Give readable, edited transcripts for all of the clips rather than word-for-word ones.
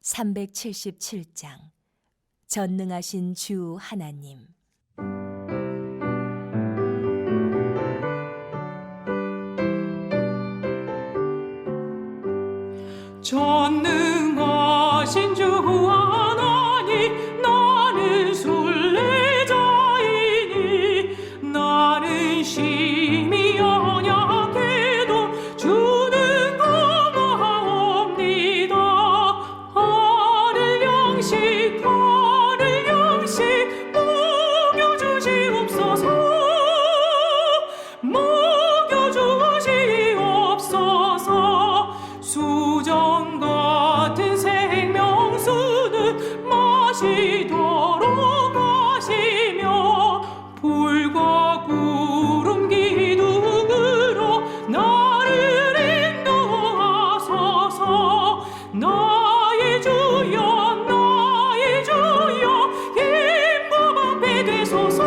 377장 전능하신 주 하나님. 전능하신 주 하나님, 나는 순례자이니 나는 심히 연약해도 주는 고마옵니다. 하늘 양식 먹여주시옵소서. 수정 같은 생명수는 마시도록 하시며 불과 구름 기둥으로 나를 인도하소서. 나의 주여 힘과 방비 되소서.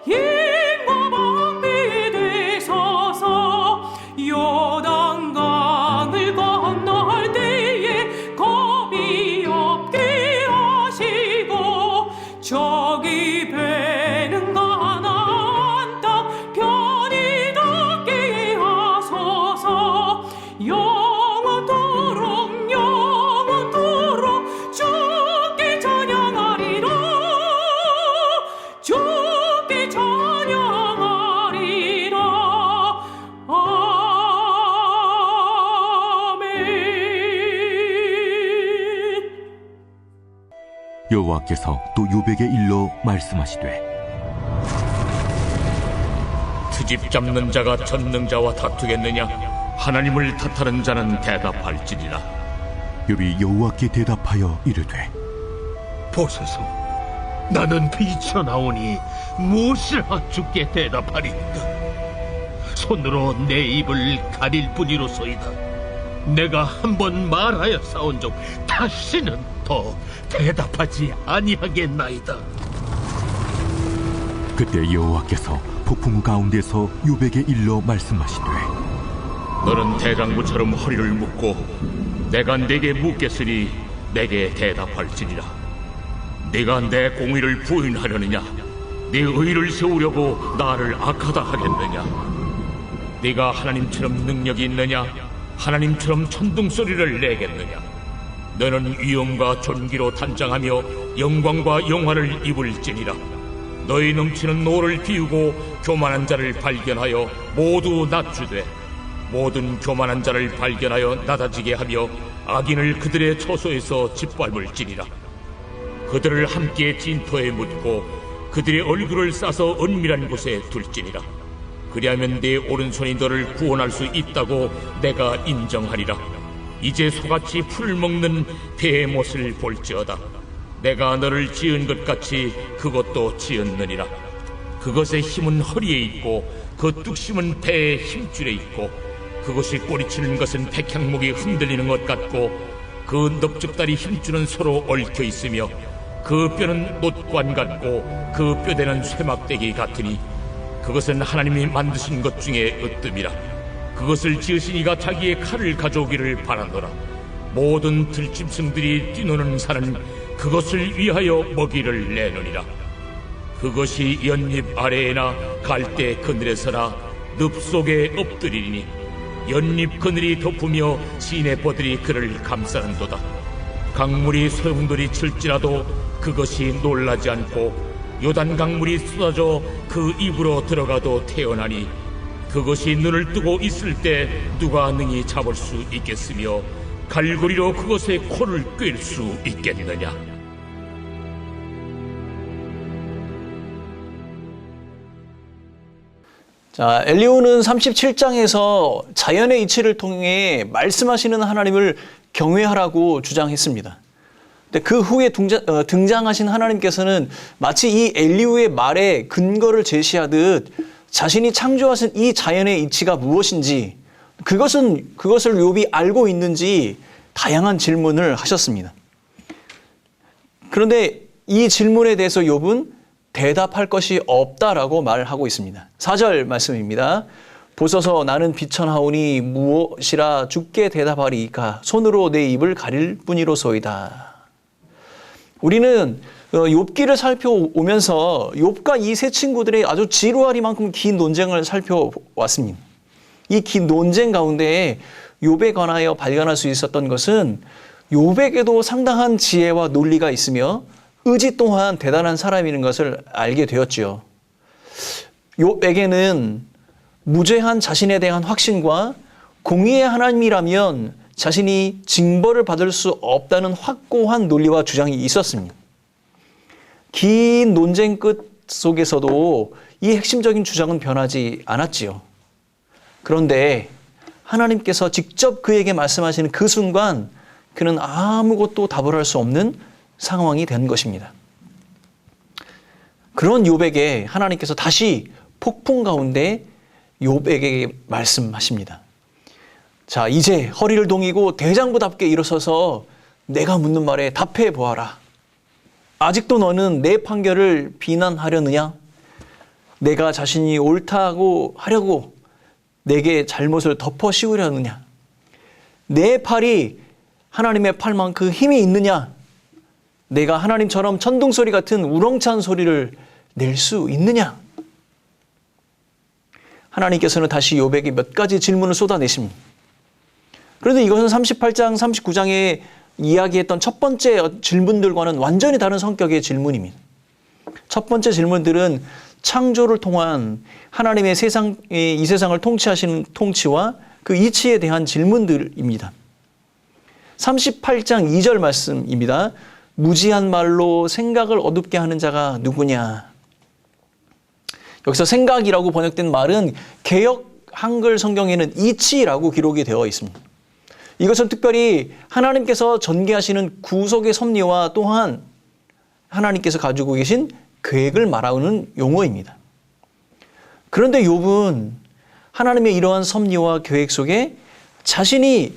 힘과 방비 되소서. 요단강을 건널 때에 겁이 없게 하시고 저기 배는 가나안 땅 편히 닿게 하소서. 영원토록 주께 찬양하리라. 주께 찬양하리라. 여호와께서 또 욥에게 일러 말씀하시되 트집 잡는 자가 전능자와 다투겠느냐? 하나님을 탓하는 자는 대답할지니라. 욥이 여호와께 대답하여 이르되 보소서, 나는 비천하오니 무엇이라 주께 대답하리이까? 손으로 내 입을 가릴 뿐이로소이다. 내가 한번 말하여 싸운 적 다시는 더 대답하지 아니하겠나이다. 그때 여호와께서 폭풍우 가운데서 욥에게 일러 말씀하시되 너는 대장부처럼 허리를 묶고 내가 네게 묻겠으니 내게 대답할지니라. 네가 내 공의를 부인하려느냐? 네 의를 세우려고 나를 악하다 하겠느냐? 네가 하나님처럼 능력이 있느냐? 하나님처럼 천둥소리를 내겠느냐? 너는 위엄과 존귀로 단장하며 영광과 영화를 입을지니라. 너희 넘치는 노를 비우고 교만한 자를 발견하여 모두 낮추되 모든 교만한 자를 발견하여 낮아지게 하며 악인을 그들의 처소에서 짓밟을지니라. 그들을 함께 진토에 묻고 그들의 얼굴을 싸서 은밀한 곳에 둘지니라. 그리하면 네 오른손이 너를 구원할 수 있다고 내가 인정하리라. 이제 소같이 풀을 먹는 배의 못을 볼지어다. 내가 너를 지은 것 같이 그것도 지었느니라. 그것의 힘은 허리에 있고 그 뚝심은 배의 힘줄에 있고 그것이 꼬리치는 것은 백향목이 흔들리는 것 같고 그 넙죽다리 힘줄은 서로 얽혀 있으며 그 뼈는 못관 같고 그 뼈대는 쇠막대기 같으니 그것은 하나님이 만드신 것 중에 으뜸이라. 그것을 지으신 이가 자기의 칼을 가져오기를 바라노라. 모든 들짐승들이 뛰노는 산은 그것을 위하여 먹이를 내느니라. 그것이 연잎 아래에나 갈대 그늘에서나 늪 속에 엎드리니 연잎 그늘이 덮으며 시내버들이 그를 감싸는도다. 강물이 소용돌이 칠지라도 그것이 놀라지 않고 요단 강물이 쏟아져 그 입으로 들어가도 태어나니 그것이 눈을 뜨고 있을 때 누가 능히 잡을 수 있겠으며 갈고리로 그것의 코를 꿰일 수 있겠느냐? 자, 엘리후는 37장에서 자연의 이치를 통해 말씀하시는 하나님을 경외하라고 주장했습니다. 근데 그 후에 등장하신 하나님께서는 마치 이 엘리후의 말에 근거를 제시하듯 자신이 창조하신 이 자연의 이치가 무엇인지 그것을 욥이 알고 있는지 다양한 질문을 하셨습니다. 그런데 이 질문에 대해서 욥은 대답할 것이 없다라고 말하고 있습니다. 4절 말씀입니다. 보소서 나는 비천하오니 무엇이라 주께 대답하리이까 손으로 내 입을 가릴 뿐이로소이다. 우리는 욥기를 살펴오면서 욥과 이 세 친구들의 아주 지루하리만큼 긴 논쟁을 살펴왔습니다. 이 긴 논쟁 가운데 욥에 관하여 발견할 수 있었던 것은 욥에게도 상당한 지혜와 논리가 있으며 의지 또한 대단한 사람이라는 것을 알게 되었지요. 욥에게는 무죄한 자신에 대한 확신과 공의의 하나님이라면 자신이 징벌을 받을 수 없다는 확고한 논리와 주장이 있었습니다. 긴 논쟁 끝 속에서도 이 핵심적인 주장은 변하지 않았지요. 그런데 하나님께서 직접 그에게 말씀하시는 그 순간 그는 아무것도 답을 할 수 없는 상황이 된 것입니다. 그런 욥에게 하나님께서 다시 폭풍 가운데 욥에게 말씀하십니다. 자, 이제 허리를 동이고 대장부답게 일어서서 내가 묻는 말에 답해 보아라. 아직도 너는 내 판결을 비난하려느냐? 내가 자신이 옳다고 하려고 내게 잘못을 덮어 씌우려느냐? 내 팔이 하나님의 팔만큼 힘이 있느냐? 내가 하나님처럼 천둥소리 같은 우렁찬 소리를 낼 수 있느냐? 하나님께서는 다시 욥에게 몇 가지 질문을 쏟아내십니다. 그런데 이것은 38장, 39장에 이야기했던 첫 번째 질문들과는 완전히 다른 성격의 질문입니다. 첫 번째 질문들은 창조를 통한 하나님의 이 세상을 통치하시는 통치와 그 이치에 대한 질문들입니다. 38장 2절 말씀입니다. 무지한 말로 생각을 어둡게 하는 자가 누구냐? 여기서 생각이라고 번역된 말은 개역 한글 성경에는 이치라고 기록이 되어 있습니다. 이것은 특별히 하나님께서 전개하시는 구속의 섭리와 또한 하나님께서 가지고 계신 계획을 말하는 용어입니다. 그런데 욥은 하나님의 이러한 섭리와 계획 속에 자신이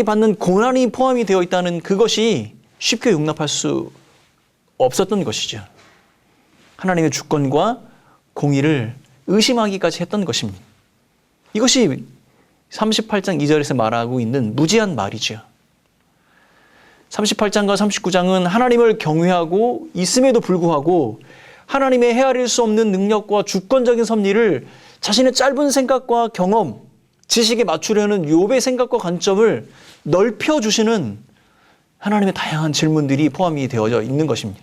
받는 고난이 포함이 되어 있다는 그것이 쉽게 용납할 수 없었던 것이죠. 하나님의 주권과 공의를 의심하기까지 했던 것입니다. 이것이 38장 2절에서 말하고 있는 무지한 말이죠. 38장과 39장은 하나님을 경외하고 있음에도 불구하고 하나님의 헤아릴 수 없는 능력과 주권적인 섭리를 자신의 짧은 생각과 경험, 지식에 맞추려는 욥의 생각과 관점을 넓혀주시는 하나님의 다양한 질문들이 포함이 되어져 있는 것입니다.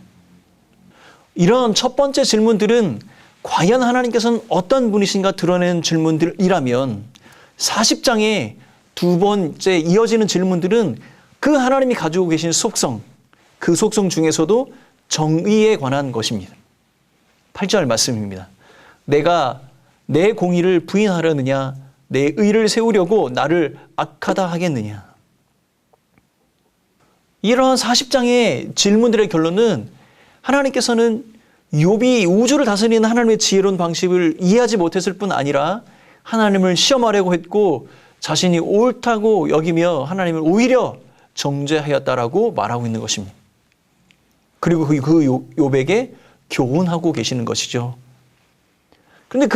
이런 첫 번째 질문들은 과연 하나님께서는 어떤 분이신가 드러내는 질문들이라면 40장에 두 번째 이어지는 질문들은 그 하나님이 가지고 계신 속성, 그 속성 중에서도 정의에 관한 것입니다. 8절 말씀입니다. 내가 내 공의를 부인하려느냐? 내 의를 세우려고 나를 악하다 하겠느냐? 이러한 40장의 질문들의 결론은 하나님께서는 욥이 우주를 다스리는 하나님의 지혜로운 방식을 이해하지 못했을 뿐 아니라 하나님을 시험하려고 했고 자신이 옳다고 여기며 하나님을 오히려 정죄하였다라고 말하고 있는 것입니다. 그리고 그 욥에게 교훈하고 계시는 것이죠. 그런데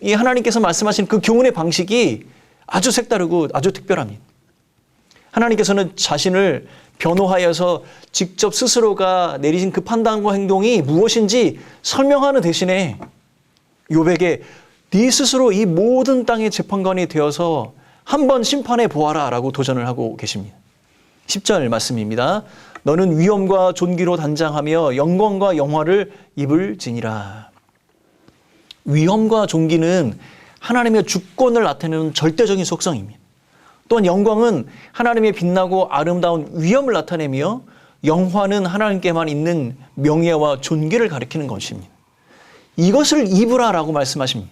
이 하나님께서 말씀하신 그 교훈의 방식이 아주 색다르고 아주 특별합니다. 하나님께서는 자신을 변호하여서 직접 스스로가 내리신 그 판단과 행동이 무엇인지 설명하는 대신에 욥에게 네 스스로 이 모든 땅의 재판관이 되어서 한번 심판해 보아라 라고 도전을 하고 계십니다. 10절 말씀입니다. 너는 위엄과 존귀로 단장하며 영광과 영화를 입을 지니라. 위엄과 존귀는 하나님의 주권을 나타내는 절대적인 속성입니다. 또한 영광은 하나님의 빛나고 아름다운 위엄을 나타내며 영화는 하나님께만 있는 명예와 존귀를 가리키는 것입니다. 이것을 입으라라고 말씀하십니다.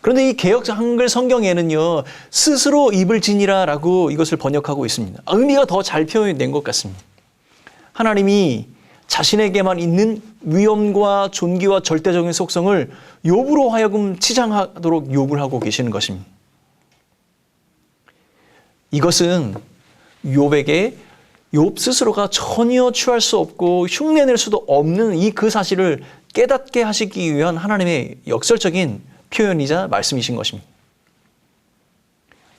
그런데 이 개역 한글 성경에는요, 스스로 입을 지니라라고 이것을 번역하고 있습니다. 의미가 더 잘 표현된 것 같습니다. 하나님이 자신에게만 있는 위엄과 존귀와 절대적인 속성을 욥으로 하여금 치장하도록 요구를 하고 계시는 것입니다. 이것은 욥에게 욥 스스로가 전혀 취할 수 없고 흉내낼 수도 없는 그 사실을 깨닫게 하시기 위한 하나님의 역설적인 표현이자 말씀이신 것입니다.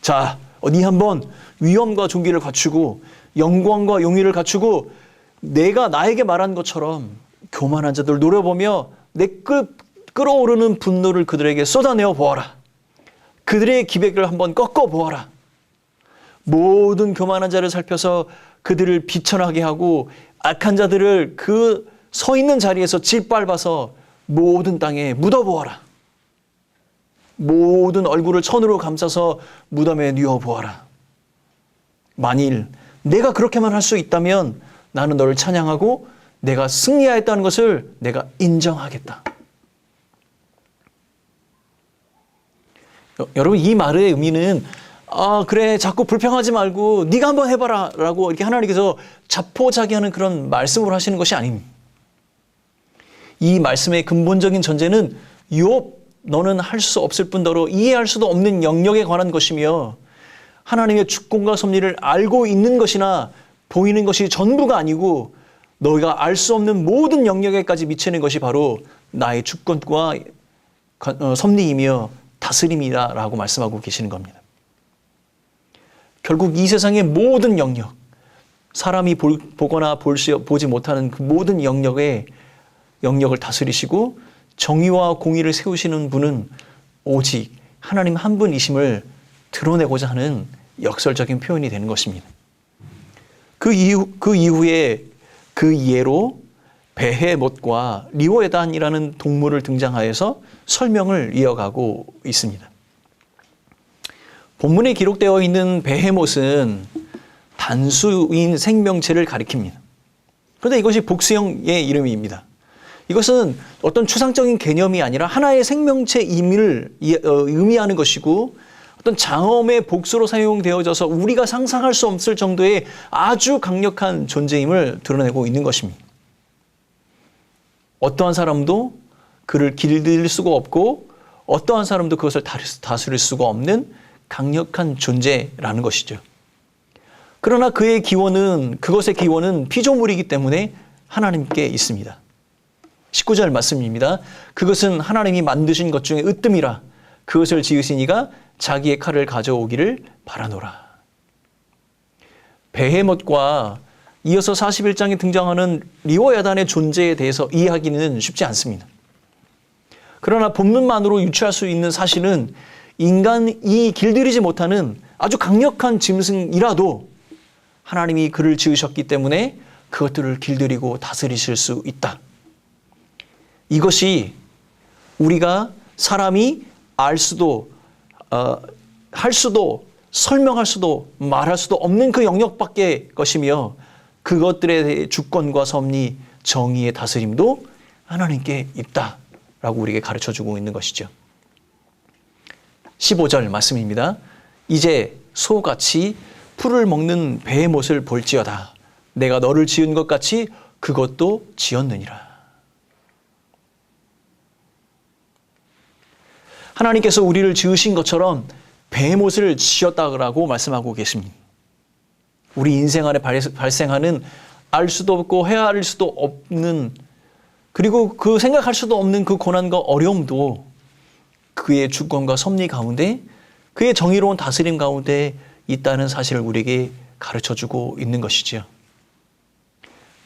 자, 어디 한번 위엄과 존귀를 갖추고 영광과 용의를 갖추고 내가 나에게 말한 것처럼 교만한 자들 노려보며 내 끓어오르는 분노를 그들에게 쏟아내어 보아라. 그들의 기백을 한번 꺾어 보아라. 모든 교만한 자를 살펴서 그들을 비천하게 하고 악한 자들을 그 서 있는 자리에서 짓밟아서 모든 땅에 묻어보아라. 모든 얼굴을 천으로 감싸서 무덤에 뉘어보아라. 만일 내가 그렇게만 할 수 있다면 나는 너를 찬양하고 내가 승리하였다는 것을 내가 인정하겠다. 여러분, 이 말의 의미는 그래, 자꾸 불평하지 말고 네가 한번 해봐라 라고 이렇게 하나님께서 자포자기하는 그런 말씀을 하시는 것이 아닙니다. 이 말씀의 근본적인 전제는 욥, 너는 할 수 없을 뿐더러 이해할 수도 없는 영역에 관한 것이며 하나님의 주권과 섭리를 알고 있는 것이나 보이는 것이 전부가 아니고 너희가 알 수 없는 모든 영역에까지 미치는 것이 바로 나의 주권과 섭리이며 다스림이다 라고 말씀하고 계시는 겁니다. 결국 이 세상의 모든 영역, 사람이 보거나 보지 못하는 그 모든 영역을 다스리시고 정의와 공의를 세우시는 분은 오직 하나님 한 분이심을 드러내고자 하는 역설적인 표현이 되는 것입니다. 그 이후에 그 예로 베헤못과 리오에단이라는 동물을 등장하여서 설명을 이어가고 있습니다. 본문에 기록되어 있는 베헤못은 단수인 생명체를 가리킵니다. 그런데 이것이 복수형의 이름입니다. 이것은 어떤 추상적인 개념이 아니라 하나의 생명체임을 의미하는 것이고 어떤 장엄의 복수로 사용되어져서 우리가 상상할 수 없을 정도의 아주 강력한 존재임을 드러내고 있는 것입니다. 어떠한 사람도 그를 길들일 수가 없고 어떠한 사람도 그것을 다스릴 수가 없는 강력한 존재라는 것이죠. 그러나 그것의 기원은 피조물이기 때문에 하나님께 있습니다. 19절 말씀입니다. 그것은 하나님이 만드신 것 중에 으뜸이라 그것을 지으신 이가 자기의 칼을 가져오기를 바라노라. 베헤못과 이어서 41장에 등장하는 리오야단의 존재에 대해서 이해하기는 쉽지 않습니다. 그러나 본문만으로 유추할 수 있는 사실은 인간이 길들이지 못하는 아주 강력한 짐승이라도 하나님이 그를 지으셨기 때문에 그것들을 길들이고 다스리실 수 있다. 이것이 우리가 사람이 알 수도 할 수도 설명할 수도 말할 수도 없는 그 영역밖의 것이며 그것들에 대해 주권과 섭리, 정의의 다스림도 하나님께 있다라고 우리에게 가르쳐주고 있는 것이죠. 15절 말씀입니다. 이제 소같이 풀을 먹는 베헤못을 볼지어다. 내가 너를 지은 것 같이 그것도 지었느니라. 하나님께서 우리를 지으신 것처럼 베헤못을 지었다고 말씀하고 계십니다. 우리 인생 안에 발생하는 알 수도 없고 헤아릴 수도 없는 그리고 그 생각할 수도 없는 그 고난과 어려움도 그의 주권과 섭리 가운데 그의 정의로운 다스림 가운데 있다는 사실을 우리에게 가르쳐주고 있는 것이지요.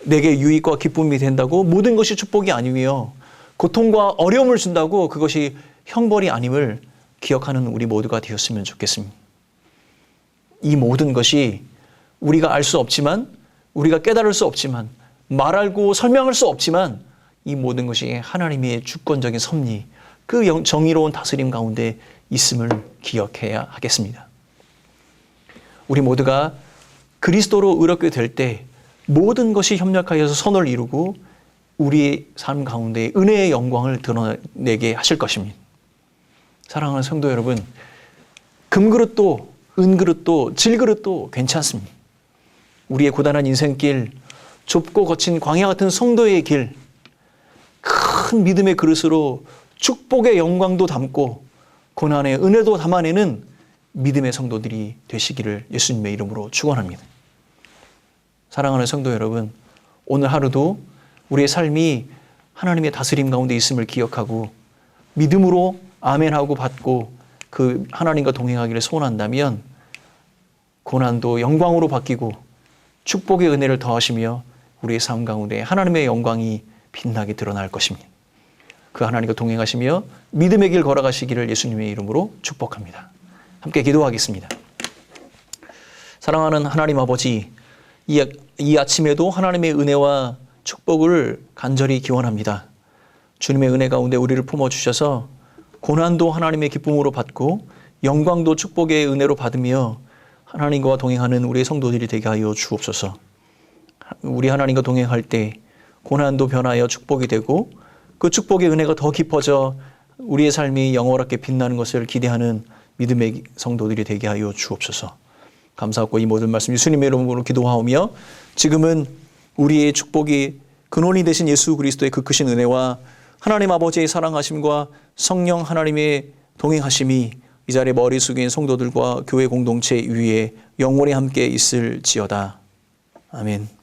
내게 유익과 기쁨이 된다고 모든 것이 축복이 아니며 고통과 어려움을 준다고 그것이 형벌이 아님을 기억하는 우리 모두가 되었으면 좋겠습니다. 이 모든 것이 우리가 알 수 없지만 우리가 깨달을 수 없지만 말하고 설명할 수 없지만 이 모든 것이 하나님의 주권적인 섭리 그 정의로운 다스림 가운데 있음을 기억해야 하겠습니다. 우리 모두가 그리스도로 의롭게 될 때 모든 것이 협력하여서 선을 이루고 우리의 삶 가운데 은혜의 영광을 드러내게 하실 것입니다. 사랑하는 성도 여러분, 금그릇도 은그릇도 질그릇도 괜찮습니다. 우리의 고단한 인생길, 좁고 거친 광야 같은 성도의 길, 큰 믿음의 그릇으로 축복의 영광도 담고 고난의 은혜도 담아내는 믿음의 성도들이 되시기를 예수님의 이름으로 축원합니다. 사랑하는 성도 여러분, 오늘 하루도 우리의 삶이 하나님의 다스림 가운데 있음을 기억하고 믿음으로 아멘하고 받고 그 하나님과 동행하기를 소원한다면 고난도 영광으로 바뀌고 축복의 은혜를 더하시며 우리의 삶 가운데 하나님의 영광이 빛나게 드러날 것입니다. 그 하나님과 동행하시며 믿음의 길 걸어가시기를 예수님의 이름으로 축복합니다. 함께 기도하겠습니다. 사랑하는 하나님 아버지, 이 아침에도 하나님의 은혜와 축복을 간절히 기원합니다. 주님의 은혜 가운데 우리를 품어주셔서 고난도 하나님의 기쁨으로 받고 영광도 축복의 은혜로 받으며 하나님과 동행하는 우리의 성도들이 되게 하여 주옵소서. 우리 하나님과 동행할 때 고난도 변하여 축복이 되고 그 축복의 은혜가 더 깊어져 우리의 삶이 영원하게 빛나는 것을 기대하는 믿음의 성도들이 되게 하여 주옵소서. 감사하고 이 모든 말씀 예수님의 이름으로 기도하오며 지금은 우리의 축복이 근원이 되신 예수 그리스도의 그 크신 은혜와 하나님 아버지의 사랑하심과 성령 하나님의 동행하심이 이 자리에 머리 숙인 성도들과 교회 공동체 위에 영원히 함께 있을지어다. 아멘.